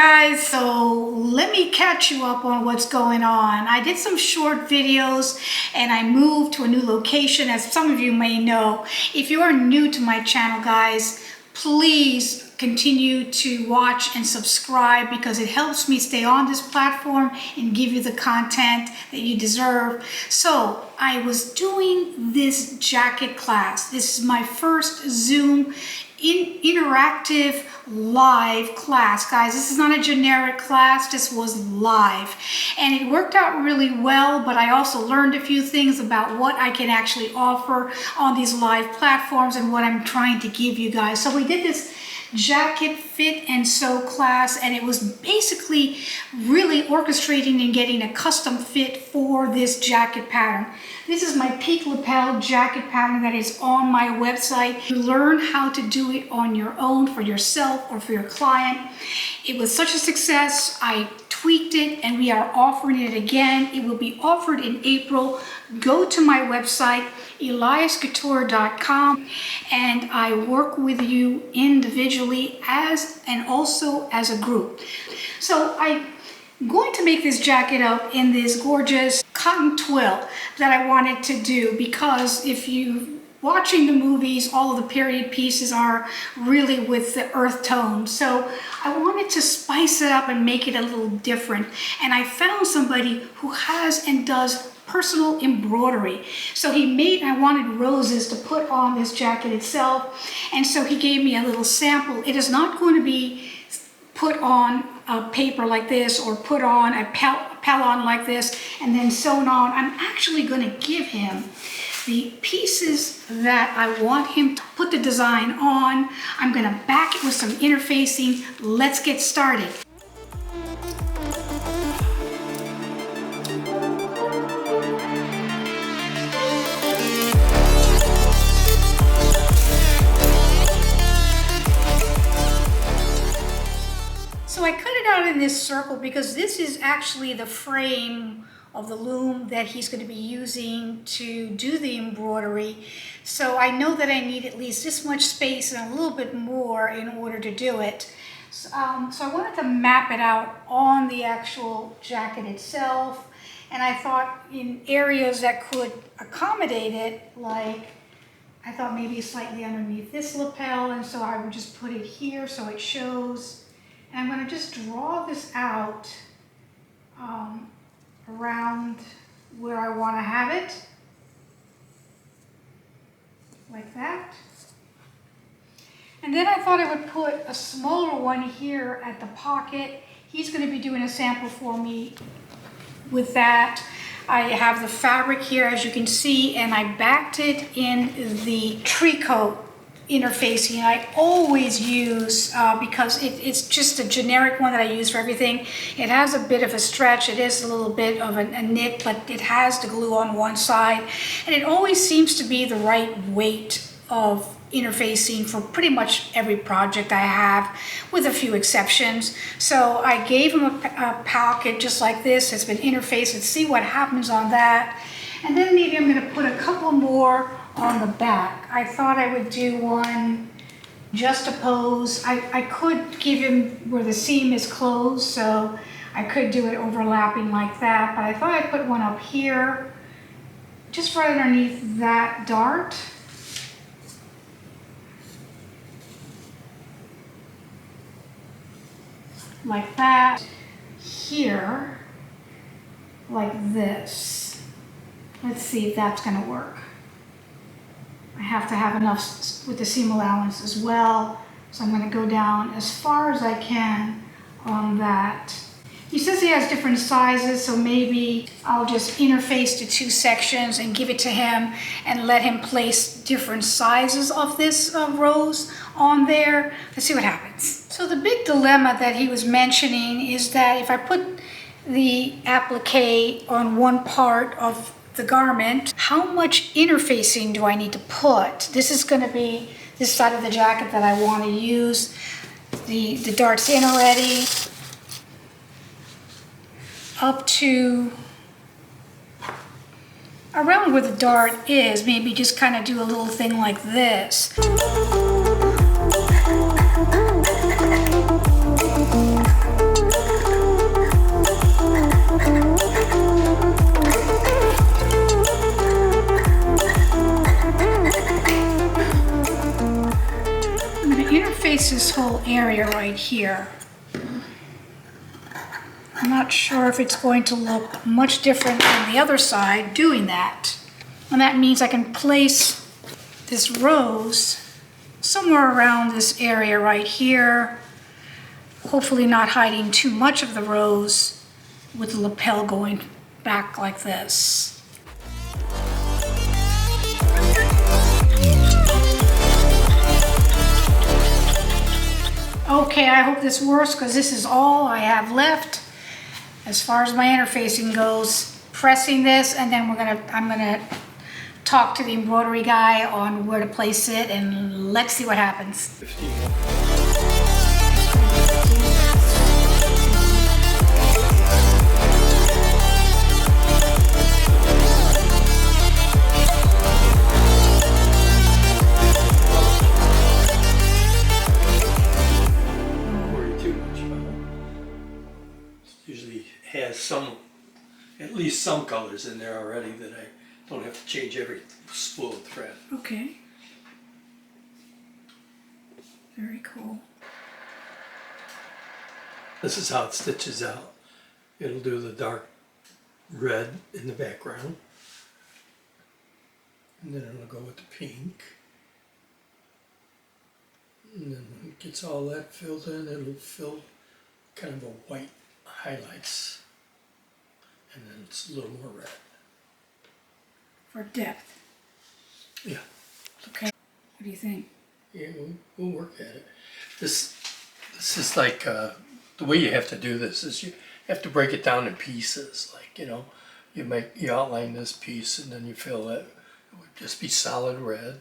guys, so let me catch you up on what's going on. I did some short videos and I moved to a new location, as some of you may know. If you are new to my channel, guys, please continue to watch and subscribe because it helps me stay on this platform and give you the content that you deserve. So I was doing this jacket class. This is my first Zoom interactive live class, guys. This is not a generic class, this was live and it worked out really well, but I also learned a few things about what I can actually offer on these live platforms and what I'm trying to give you guys. So we did this jacket fit and sew class, and it was basically really orchestrating and getting a custom fit for this jacket pattern. This is my peak lapel jacket pattern that is on my website. You learn how to do it on your own for yourself or for your client. It was such a success. I tweaked it and we are offering it again. It will be offered in April. Go to my website, SusanEliasCouture.com, and I work with you individually and also as a group. So I'm going to make this jacket up in this gorgeous cotton twill that I wanted to do, because if you watching the movies, all of the period pieces are really with the earth tone. So I wanted to spice it up and make it a little different. And I found somebody who has and does personal embroidery. So I wanted roses to put on this jacket itself. And so he gave me a little sample. It is not going to be put on a paper like this or put on a pellon like this and then sewn on. I'm actually going to give him the pieces that I want him to put the design on. I'm going to back it with some interfacing. Let's get started. So I cut it out in this circle because this is actually the frame of the loom that he's going to be using to do the embroidery. So I know that I need at least this much space and a little bit more in order to do it. So I wanted to map it out on the actual jacket itself, and I thought in areas that could accommodate it, like I thought maybe slightly underneath this lapel, and so I would just put it here so it shows. And I'm going to just draw this out around where I want to have it, like that. And then I thought I would put a smaller one here at the pocket. He's going to be doing a sample for me with that. I have the fabric here, as you can see, and I backed it in the tricot interfacing. I always use, because it's just a generic one that I use for everything. It has a bit of a stretch, it is a little bit of a knit, but it has the glue on one side, and it always seems to be the right weight of interfacing for pretty much every project I have, with a few exceptions. So I gave him a pocket just like this. It's been interfaced. Let's see what happens on that. And then maybe I'm going to put a couple more on the back. I thought I would do one just a pose. I could give him where the seam is closed, so I could do it overlapping like that, but I thought I'd put one up here, just right underneath that dart. Like that. Here, like this. Let's see if that's going to work. I have to have enough with the seam allowance as well, so I'm going to go down as far as I can on that. He says he has different sizes, so maybe I'll just interface the two sections and give it to him and let him place different sizes of this rose on there. Let's see what happens. So the big dilemma that he was mentioning is that if I put the applique on one part of the garment, how much interfacing do I need to put? This is going to be this side of the jacket that I want to use. The dart's in already, up to around where the dart is. Maybe just kind of do a little thing like this. this whole area right here. I'm not sure if it's going to look much different than the other side doing that. And that means I can place this rose somewhere around this area right here, hopefully not hiding too much of the rose with the lapel going back like this. Okay, I hope this works because this is all I have left as far as my interfacing goes. Pressing this, and then I'm gonna talk to the embroidery guy on where to place it, and let's see what happens. Usually has at least some colors in there already that I don't have to change every spool of thread. Okay. Very cool. This is how it stitches out. It'll do the dark red in the background. And then it'll go with the pink. And then when it gets all that filled in, it'll fill kind of a white highlights. And then it's a little more red. For depth. Yeah. Okay. What do you think? Yeah, we'll work at it. This is like the way you have to do this is you have to break it down in pieces. Like, you know, you outline this piece and then you fill it. It would just be solid red,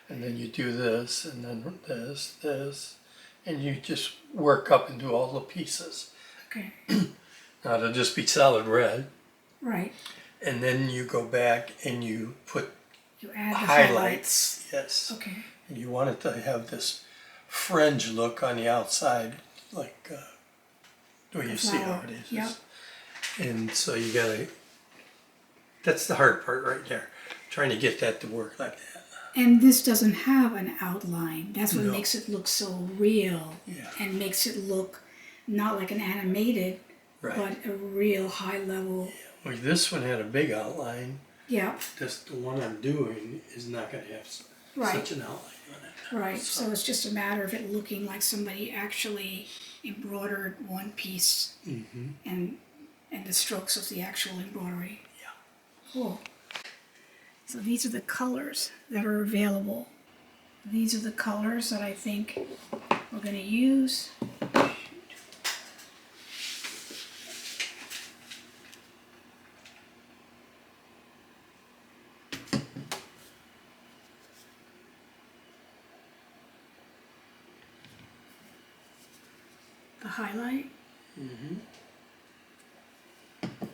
and then you do this and then this, and you just work up and do all the pieces. Okay. Now it'll just be solid red. Right. And then you go back and you put add the highlights. Yes. Okay. And you want it to have this fringe look on the outside, like the way you see how it is. Yep. And so you gotta, that's the hard part right there, trying to get that to work like that. And this doesn't have an outline. That's what No. makes it look so real. Yeah. And makes it look not like an animated, Right. but a real high level. Well, this one had a big outline. Yeah. The one I'm doing is not going to have such an outline on it. Right. So it's just a matter of it looking like somebody actually embroidered one piece, and the strokes of the actual embroidery. Yeah. Cool. So these are the colors that are available. These are the colors that I think we're going to use. The highlight,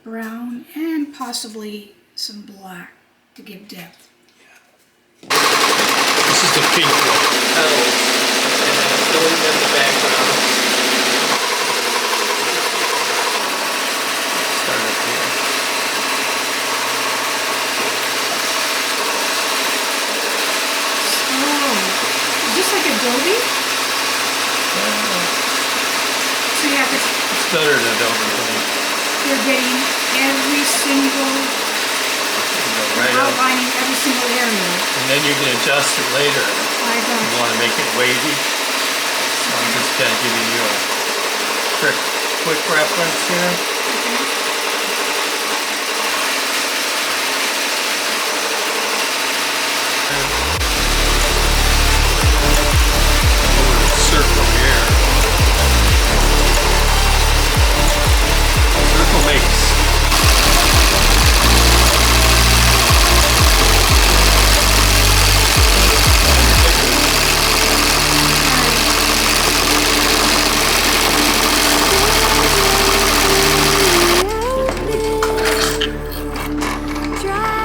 brown, and possibly some black to give depth. This is the pink one. Petals. And then filling in the background. Start up here. Oh, is this like Adobe? So you have to, It's better than Adobe. you're getting every single, Right up. outlining every single area. And then you can adjust it later. I You got want to make it wavy. So I'm just kind of giving you a quick reference here. Circle here. Circle makes.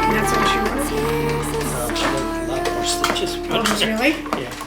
That's all she wrote. A lot more stitches. Oh, really? Yeah.